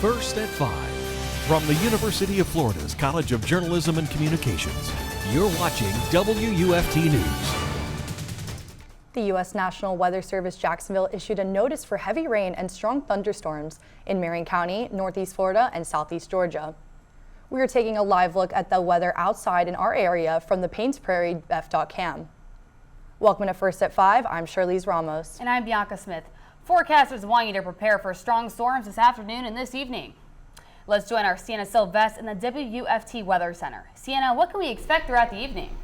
First at 5. From the University of Florida's College of Journalism and Communications, you're watching WUFT News. The U.S. National Weather Service Jacksonville issued a notice for heavy rain and strong thunderstorms in Marion County, Northeast Florida, and Southeast Georgia. We are taking a live look at the weather outside in our area from the Paynes Prairie WUFT.cam. Welcome to First at 5. I'm Charlize Ramos. And I'm Bianca Smith. Forecasters want you to prepare for strong storms this afternoon and this evening. Let's join our Sienna Silvest in the WUFT Weather Center. Sienna, what can we expect throughout the evening?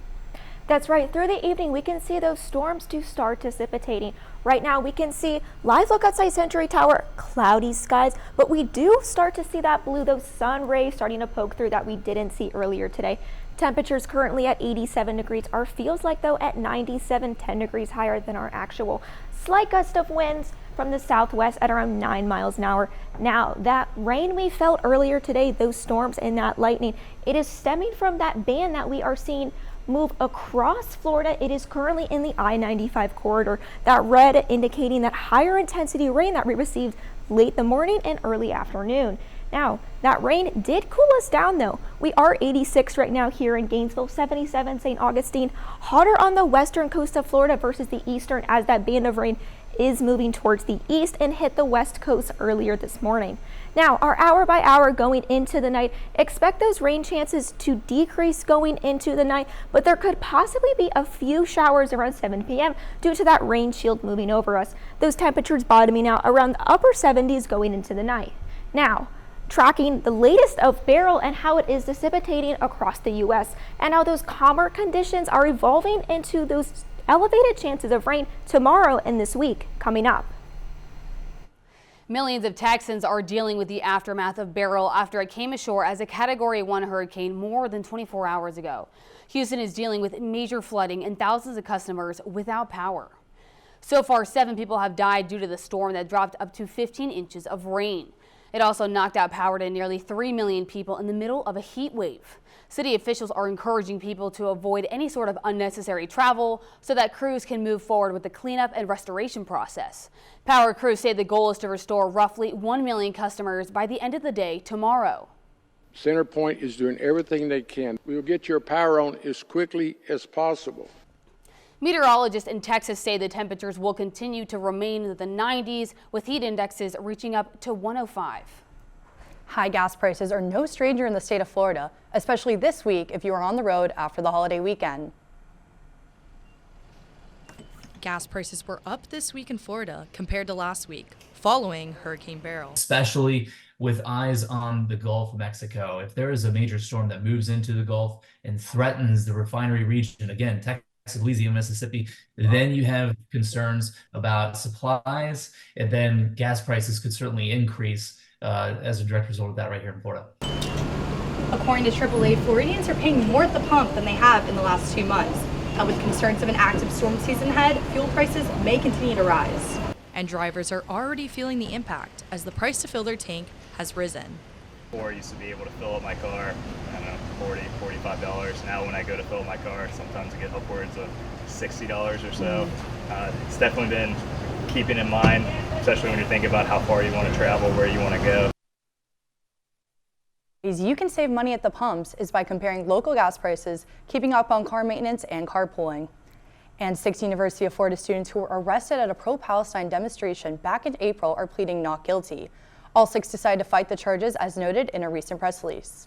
That's right. Through the evening, we can see those storms do start dissipating. Right now, we can see live look outside Century Tower, cloudy skies, but we do start to see that blue, those sun rays starting to poke through that we didn't see earlier today. Temperatures currently at 87 degrees. Our feels like though at 97, 10 degrees higher than our actual. Slight gust of winds from the southwest at around 9 miles an hour. Now, that rain we felt earlier today, those storms and that lightning, it is stemming from that band that we are seeing move across Florida. It is currently in the I-95 corridor. That red indicating that higher intensity rain that we received late the morning and early afternoon. Now, that rain did cool us down though. We are 86 right now here in Gainesville, 77 St. Augustine. Hotter on the western coast of Florida versus the eastern as that band of rain is moving towards the east and hit the west coast earlier this morning. Now, our hour by hour going into the night, expect those rain chances to decrease going into the night, but there could possibly be a few showers around 7 p.m. due to that rain shield moving over us. Those temperatures bottoming out around the upper 70s going into the night. Now, tracking the latest of Beryl and how it is dissipating across the U.S. and how those calmer conditions are evolving into those elevated chances of rain tomorrow and this week coming up. Millions of Texans are dealing with the aftermath of Beryl after it came ashore as a Category 1 hurricane more than 24 hours ago. Houston is dealing with major flooding and thousands of customers without power. So far, 7 people have died due to the storm that dropped up to 15 inches of rain. It also knocked out power to nearly 3 million people in the middle of a heat wave. City officials are encouraging people to avoid any sort of unnecessary travel so that crews can move forward with the cleanup and restoration process. Power crews say the goal is to restore roughly 1 million customers by the end of the day tomorrow. CenterPoint is doing everything they can. We will get your power on as quickly as possible. Meteorologists in Texas say the temperatures will continue to remain in the 90s, with heat indexes reaching up to 105. High gas prices are no stranger in the state of Florida, especially this week if you are on the road after the holiday weekend. Gas prices were up this week in Florida compared to last week, following Hurricane Beryl. Especially with eyes on the Gulf of Mexico. If there is a major storm that moves into the Gulf and threatens the refinery region, again, Texas, Louisiana, Mississippi, then you have concerns about supplies, and then gas prices could certainly increase as a direct result of that right here in Florida. According to AAA, Floridians are paying more at the pump than they have in the last 2 months. And with concerns of an active storm season ahead, fuel prices may continue to rise. And drivers are already feeling the impact as the price to fill their tank has risen. Before I used to be able to fill up my car, I don't know, $40, $45. Now when I go to fill my car, sometimes I get upwards of $60 or so. It's definitely been keeping in mind, especially when you're thinking about how far you want to travel, where you want to go. Ways you can save money at the pumps is by comparing local gas prices, keeping up on car maintenance, and carpooling. And 6 University of Florida students who were arrested at a pro-Palestine demonstration back in April are pleading not guilty. All 6 decided to fight the charges as noted in a recent press release.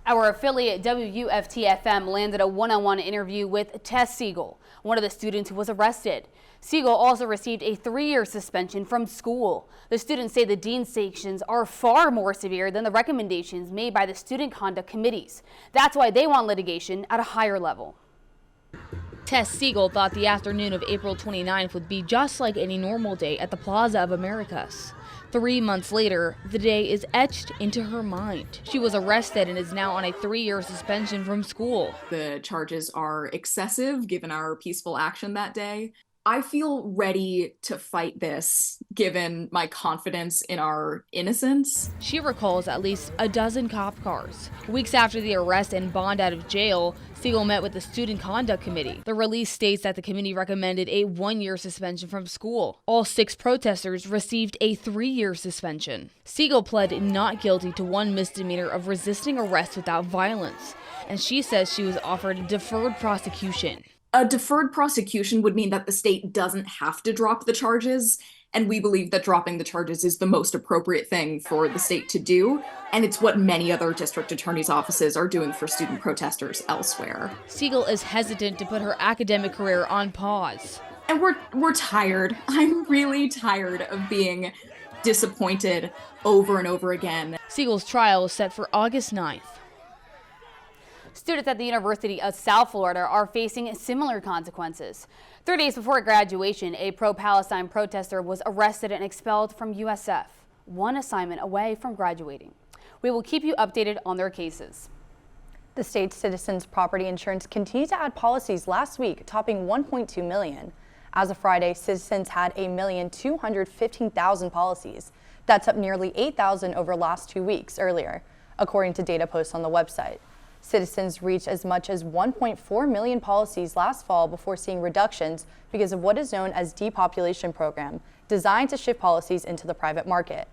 Our affiliate WUFT-FM landed a one-on-one interview with Tess Siegel, one of the students who was arrested. Siegel also received a 3-year suspension from school. The students say the dean's sanctions are far more severe than the recommendations made by the student conduct committees. That's why they want litigation at a higher level. Tess Siegel thought the afternoon of April 29th would be just like any normal day at the Plaza of Americas. 3 months later, the day is etched into her mind. She was arrested and is now on a 3-year suspension from school. The charges are excessive given our peaceful action that day. I feel ready to fight this, given my confidence in our innocence. She recalls at least a dozen cop cars. Weeks after the arrest and bond out of jail, Siegel met with the Student Conduct Committee. The release states that the committee recommended a 1-year suspension from school. All 6 protesters received a 3-year suspension. Siegel pled not guilty to 1 misdemeanor of resisting arrest without violence, and she says she was offered a deferred prosecution. A deferred prosecution would mean that the state doesn't have to drop the charges, and we believe that dropping the charges is the most appropriate thing for the state to do, and it's what many other district attorneys' offices are doing for student protesters elsewhere. Siegel is hesitant to put her academic career on pause. And we're tired. I'm really tired of being disappointed over and over again. Siegel's trial is set for August 9th. Students at the University of South Florida are facing similar consequences. 3 days before graduation, a pro-Palestine protester was arrested and expelled from USF, 1 assignment away from graduating. We will keep you updated on their cases. The state's Citizens Property Insurance continued to add policies last week, topping 1.2 million. As of Friday, Citizens had 1,215,000 policies. That's up nearly 8,000 over last 2 weeks earlier, according to data posts on the website. Citizens reached as much as 1.4 million policies last fall before seeing reductions because of what is known as depopulation program, designed to shift policies into the private market.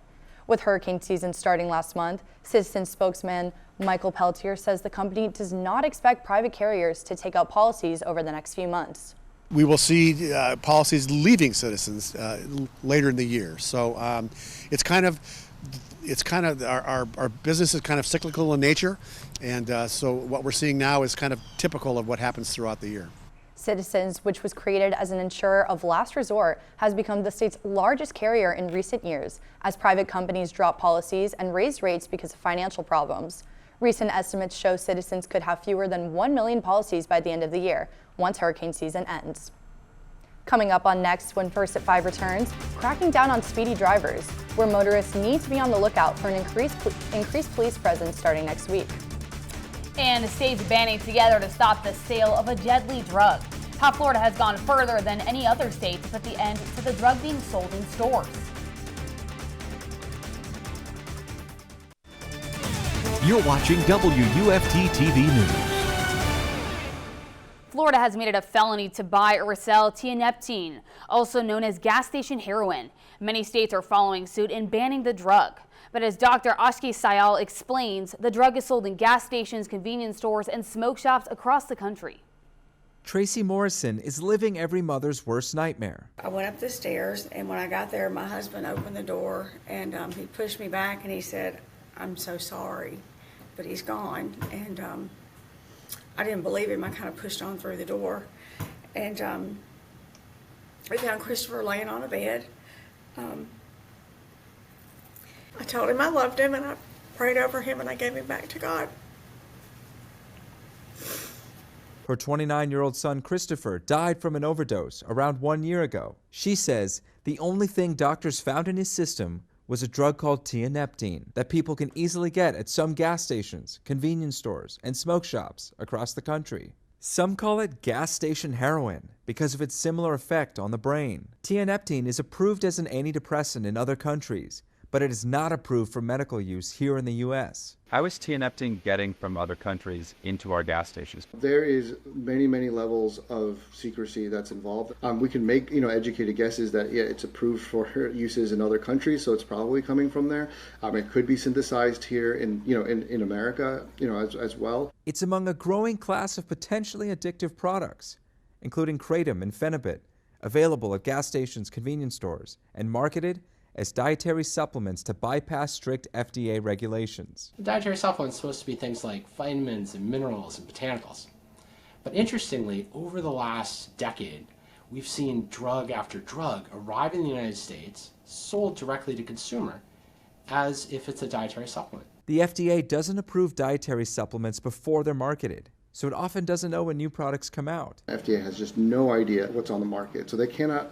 With hurricane season starting last month, Citizens spokesman Michael Peltier says the company does not expect private carriers to take out policies over the next few months. We will see policies leaving Citizens later in the year. So it's kind of our business is kind of cyclical in nature, and so what we're seeing now is kind of typical of what happens throughout the year. Citizens, which was created as an insurer of last resort, has become the state's largest carrier in recent years as private companies drop policies and raise rates because of financial problems. Recent estimates show Citizens could have fewer than 1 million policies by the end of the year, once hurricane season ends. Coming up on Next, when First at 5 returns, cracking down on speedy drivers, where motorists need to be on the lookout for an increased police presence starting next week. And the states banding together to stop the sale of a deadly drug. How Florida has gone further than any other state to put the end to the drug being sold in stores. You're watching WUFT-TV News. Florida has made it a felony to buy or sell tianeptine, also known as gas station heroin. Many states are following suit in banning the drug. But as Dr. Ashki Sayal explains, the drug is sold in gas stations, convenience stores, and smoke shops across the country. Tracy Morrison is living every mother's worst nightmare. I went up the stairs, and when I got there, my husband opened the door, and he pushed me back, and he said, "I'm so sorry," but he's gone. And I didn't believe him. I kind of pushed on through the door, and we found Christopher laying on a bed. I told him I loved him, and I prayed over him, and I gave him back to God. Her 29-year-old son, Christopher, died from an overdose around 1 year ago. She says the only thing doctors found in his system was a drug called tianeptine that people can easily get at some gas stations, convenience stores, and smoke shops across the country. Some call it gas station heroin because of its similar effect on the brain. Tianeptine is approved as an antidepressant in other countries, but it is not approved for medical use here in the U.S. How is tianeptine getting from other countries into our gas stations? There is many levels of secrecy that's involved. We can make educated guesses that it's approved for uses in other countries, so it's probably coming from there. It could be synthesized here in America as well. It's among a growing class of potentially addictive products, including kratom and phenibut, available at gas stations, convenience stores, and marketed as dietary supplements to bypass strict FDA regulations. Dietary supplements are supposed to be things like vitamins and minerals and botanicals. But interestingly, over the last decade, we've seen drug after drug arrive in the United States, sold directly to consumer, as if it's a dietary supplement. The FDA doesn't approve dietary supplements before they're marketed, so it often doesn't know when new products come out. FDA has just no idea what's on the market, so they cannot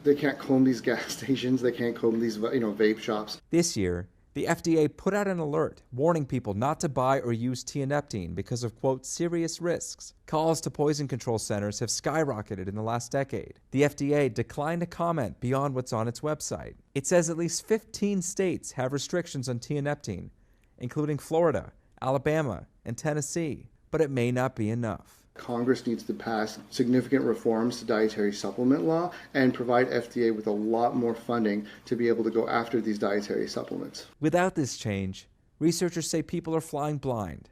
They can't comb these gas stations. They can't comb these, vape shops. This year, The FDA put out an alert warning people not to buy or use tianeptine because of, quote, serious risks. Calls to poison control centers have skyrocketed in the last decade. The FDA declined to comment beyond what's on its website. It says at least 15 states have restrictions on tianeptine, including Florida, Alabama, and Tennessee, but it may not be enough. Congress needs to pass significant reforms to dietary supplement law and provide FDA with a lot more funding to be able to go after these dietary supplements. Without this change, researchers say people are flying blind,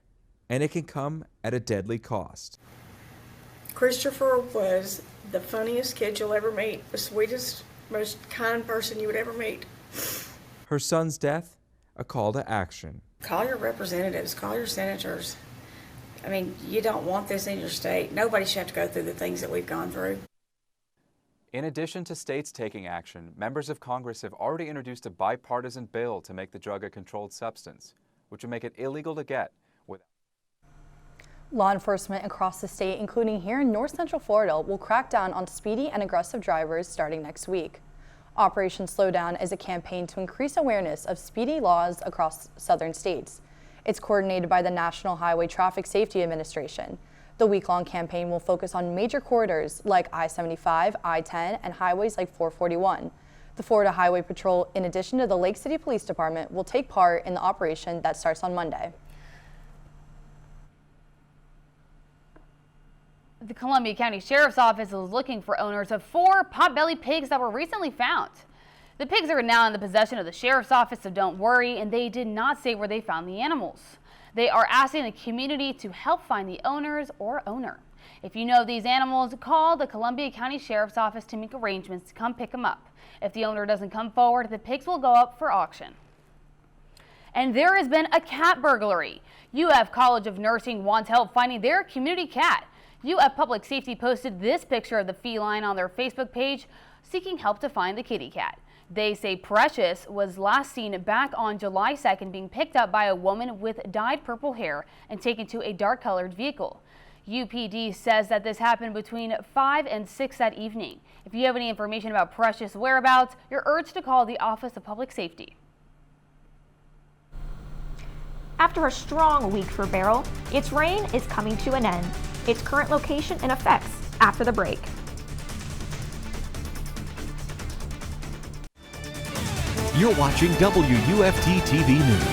and it can come at a deadly cost. Christopher was the funniest kid you'll ever meet, the sweetest, most kind person you would ever meet. Her son's death, a call to action. Call your representatives, call your senators. I mean, you don't want this in your state. Nobody should have to go through the things that we've gone through. In addition to states taking action, members of Congress have already introduced a bipartisan bill to make the drug a controlled substance, which would make it illegal to get without. Law enforcement across the state, including here in North Central Florida, will crack down on speedy and aggressive drivers starting next week. Operation Slowdown is a campaign to increase awareness of speedy laws across southern states. It's coordinated by the National Highway Traffic Safety Administration. The week-long campaign will focus on major corridors like I-75, I-10, and highways like 441. The Florida Highway Patrol, in addition to the Lake City Police Department, will take part in the operation that starts on Monday. The Columbia County Sheriff's Office is looking for owners of 4 pot-bellied pigs that were recently found. The pigs are now in the possession of the Sheriff's Office, so don't worry, and they did not say where they found the animals. They are asking the community to help find the owners or owner. If you know these animals, call the Columbia County Sheriff's Office to make arrangements to come pick them up. If the owner doesn't come forward, the pigs will go up for auction. And there has been a cat burglary. UF College of Nursing wants help finding their community cat. UF Public Safety posted this picture of the feline on their Facebook page, seeking help to find the kitty cat. They say Precious was last seen back on July 2nd being picked up by a woman with dyed purple hair and taken to a dark-colored vehicle. UPD says that this happened between 5 and 6 that evening. If you have any information about Precious' whereabouts, you're urged to call the Office of Public Safety. After a strong week for Beryl, its reign is coming to an end. Its current location and effects after the break. You're watching WUFT-TV News.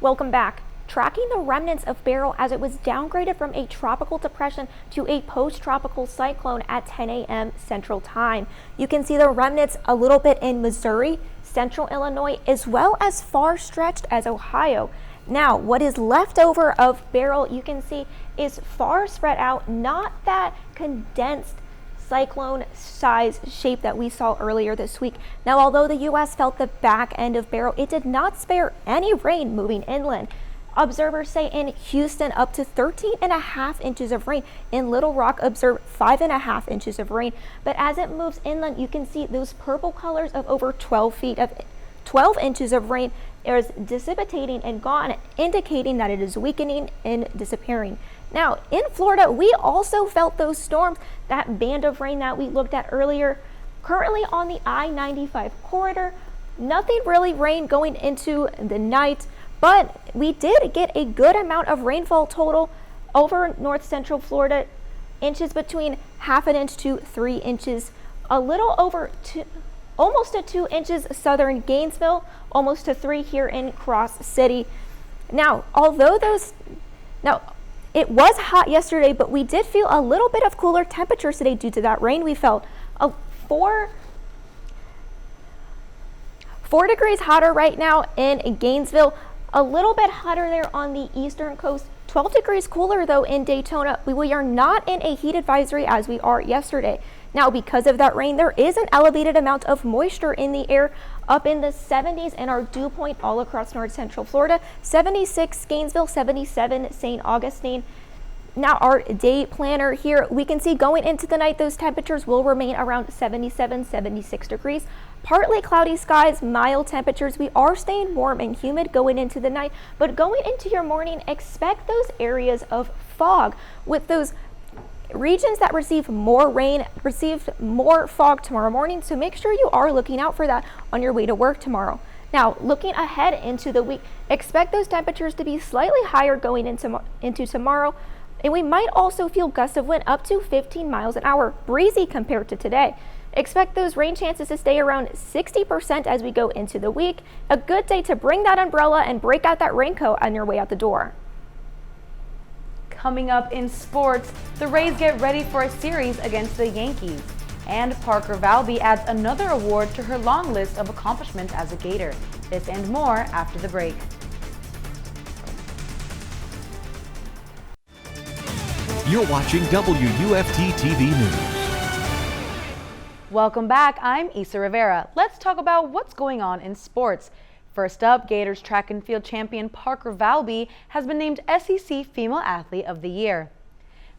Welcome back. Tracking the remnants of Beryl as it was downgraded from a tropical depression to a post-tropical cyclone at 10 a.m. Central Time. You can see the remnants a little bit in Missouri, central Illinois, as well as far stretched as Ohio. Now, what is left over of Beryl, you can see, is far spread out, not that condensed cyclone size shape that we saw earlier this week. Now, although the U.S. felt the back end of Beryl, it did not spare any rain moving inland. Observers say in Houston up to 13.5 inches of rain. In Little Rock observed 5.5 inches of rain. But as it moves inland, you can see those purple colors of over 12 inches of rain is dissipating and gone, indicating that it is weakening and disappearing. Now, in Florida, we also felt those storms, that band of rain that we looked at earlier. Currently on the I-95 corridor, nothing really rain going into the night, but we did get a good amount of rainfall total over north central Florida, inches between 1/2 inch to 3 inches, a little over almost to 2 inches southern Gainesville, almost to 3 here in Cross City. Now, it was hot yesterday, but we did feel a little bit of cooler temperatures today due to that rain we felt. 4 degrees hotter right now in Gainesville, a little bit hotter there on the eastern coast. 12 degrees cooler though in Daytona. We are not in a heat advisory as we are yesterday. Now, because of that rain, there is an elevated amount of moisture in the air, up in the 70s and our dew point all across north central Florida. 76 Gainesville, 77 St. Augustine. Now, our day planner here, we can see going into the night, those temperatures will remain around 77, 76 degrees. Partly cloudy skies, mild temperatures. We are staying warm and humid going into the night, but going into your morning, expect those areas of fog with those Regions that receive more rain receive more fog tomorrow morning, so make sure you are looking out for that on your way to work tomorrow. Now, looking ahead into the week, expect those temperatures to be slightly higher going into tomorrow, and we might also feel gusts of wind up to 15 miles an hour, breezy compared to today. Expect those rain chances to stay around 60% as we go into the week. A good day to bring that umbrella and break out that raincoat on your way out the door. Coming up in sports, the Rays get ready for a series against the Yankees. And Parker Valby adds another award to her long list of accomplishments as a Gator. This and more after the break. You're watching WUFT-TV News. Welcome back, I'm Isa Rivera. Let's talk about what's going on in sports. First up, Gators track and field champion Parker Valby has been named SEC Female Athlete of the Year.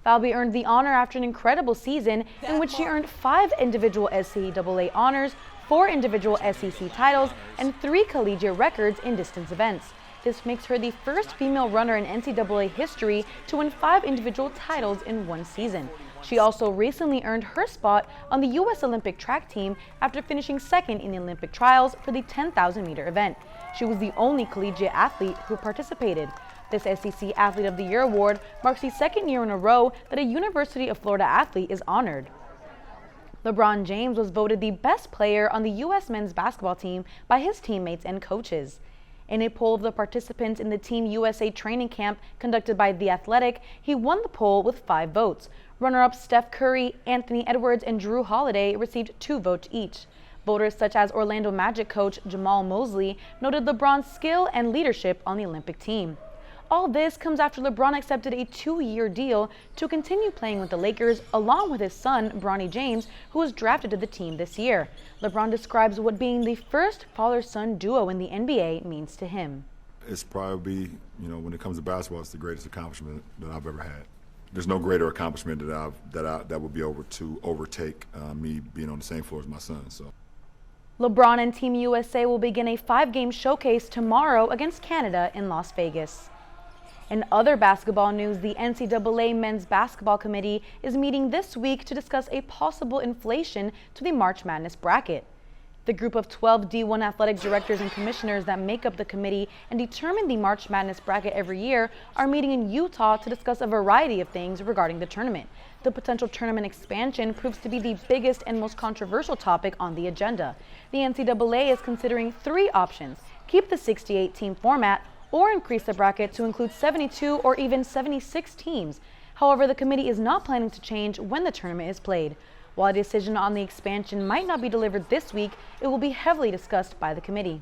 Valby earned the honor after an incredible season in which she earned 5 individual NCAA honors, 4 individual SEC titles, and 3 collegiate records in distance events. This makes her the first female runner in NCAA history to win 5 individual titles in one season. She also recently earned her spot on the U.S. Olympic track team after finishing second in the Olympic trials for the 10,000-meter event. She was the only collegiate athlete who participated. This SEC Athlete of the Year award marks the second year in a row that a University of Florida athlete is honored. LeBron James was voted the best player on the U.S. men's basketball team by his teammates and coaches. In a poll of the participants in the Team USA training camp conducted by The Athletic, he won the poll with 5 votes. Runner-ups Steph Curry, Anthony Edwards, and Drew Holiday received 2 votes each. Voters such as Orlando Magic coach Jamal Mosley noted LeBron's skill and leadership on the Olympic team. All this comes after LeBron accepted a 2-year deal to continue playing with the Lakers along with his son, Bronny James, who was drafted to the team this year. LeBron describes what being the first father-son duo in the NBA means to him. It's probably, when it comes to basketball, it's the greatest accomplishment that I've ever had. There's no greater accomplishment that would be able to overtake me being on the same floor as my son. So. LeBron and Team USA will begin a 5-game showcase tomorrow against Canada in Las Vegas. In other basketball news, the NCAA Men's Basketball Committee is meeting this week to discuss a possible inflation to the March Madness bracket. The group of 12 D1 athletic directors and commissioners that make up the committee and determine the March Madness bracket every year are meeting in Utah to discuss a variety of things regarding the tournament. The potential tournament expansion proves to be the biggest and most controversial topic on the agenda. The NCAA is considering 3 options: keep the 68-team format, or increase the bracket to include 72 or even 76 teams. However, the committee is not planning to change when the tournament is played. While a decision on the expansion might not be delivered this week, it will be heavily discussed by the committee.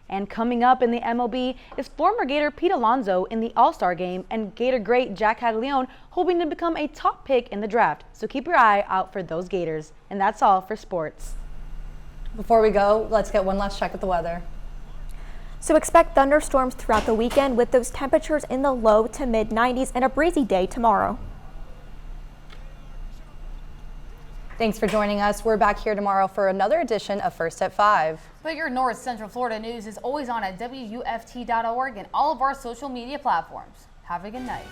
And coming up in the MLB is former Gator Pete Alonso in the All-Star game and Gator great Jack Caglione hoping to become a top pick in the draft. So keep your eye out for those Gators. And that's all for sports. Before we go, let's get one last check at the weather. So expect thunderstorms throughout the weekend with those temperatures in the low to mid 90s and a breezy day tomorrow. Thanks for joining us. We're back here tomorrow for another edition of First at 5. But your North Central Florida news is always on at WUFT.org and all of our social media platforms. Have a good night.